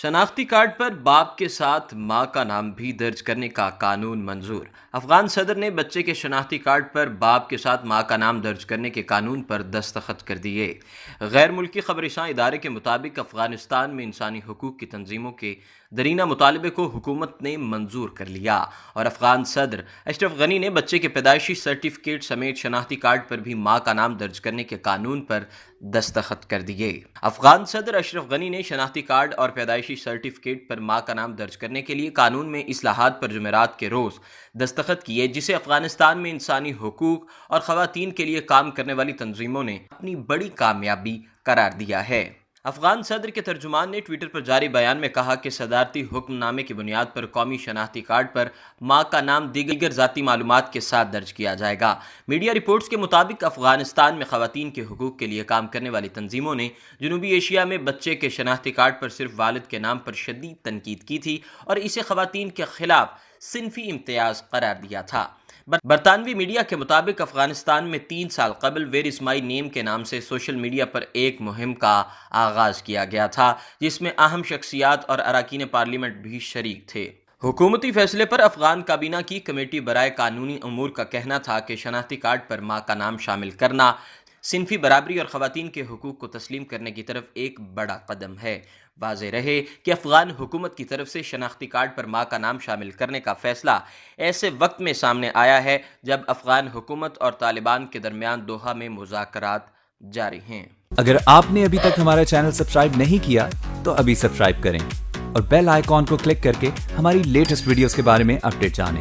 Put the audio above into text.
شناختی کارڈ پر باپ کے ساتھ ماں کا نام بھی درج کرنے کا قانون منظور۔ افغان صدر نے بچے کے شناختی کارڈ پر باپ کے ساتھ ماں کا نام درج کرنے کے قانون پر دستخط کر دیے۔ غیر ملکی خبر رساں ادارے کے مطابق افغانستان میں انسانی حقوق کی تنظیموں کے درینہ مطالبے کو حکومت نے منظور کر لیا اور افغان صدر اشرف غنی نے بچے کے پیدائشی سرٹیفکیٹ سمیت شناختی کارڈ پر بھی ماں کا نام درج کرنے کے قانون پر دستخط کر دیے۔ افغان صدر اشرف غنی نے شناختی کارڈ اور پیدائشی سرٹیفکیٹ پر ماں کا نام درج کرنے کے لیے قانون میں اصلاحات پر جمعرات کے روز دستخط کیے، جسے افغانستان میں انسانی حقوق اور خواتین کے لیے کام کرنے والی تنظیموں نے اپنی بڑی کامیابی قرار دیا ہے۔ افغان صدر کے ترجمان نے ٹویٹر پر جاری بیان میں کہا کہ صدارتی حکم نامے کی بنیاد پر قومی شناختی کارڈ پر ماں کا نام دیگر ذاتی معلومات کے ساتھ درج کیا جائے گا۔ میڈیا رپورٹس کے مطابق افغانستان میں خواتین کے حقوق کے لیے کام کرنے والی تنظیموں نے جنوبی ایشیا میں بچے کے شناختی کارڈ پر صرف والد کے نام پر شدید تنقید کی تھی اور اسے خواتین کے خلاف صنفی امتیاز قرار دیا تھا۔ برطانوی میڈیا کے مطابق افغانستان میں 3 سال قبل ویئر از مائی نیم کے نام سے سوشل میڈیا پر ایک مہم کا آغاز کیا گیا تھا، جس میں اہم شخصیات اور اراکین پارلیمنٹ بھی شریک تھے۔ حکومتی فیصلے پر افغان کابینہ کی کمیٹی برائے قانونی امور کا کہنا تھا کہ شناختی کارڈ پر ماں کا نام شامل کرنا صنفی برابری اور خواتین کے حقوق کو تسلیم کرنے کی طرف ایک بڑا قدم ہے۔ واضح رہے کہ افغان حکومت کی طرف سے شناختی کارڈ پر ماں کا نام شامل کرنے کا فیصلہ ایسے وقت میں سامنے آیا ہے جب افغان حکومت اور طالبان کے درمیان دوحہ میں مذاکرات جاری ہیں۔ اگر آپ نے ابھی تک ہمارا چینل سبسکرائب نہیں کیا تو ابھی سبسکرائب کریں اور بیل آئیکن کو کلک کر کے ہماری لیٹسٹ ویڈیوز کے بارے میں اپڈیٹ جانیں۔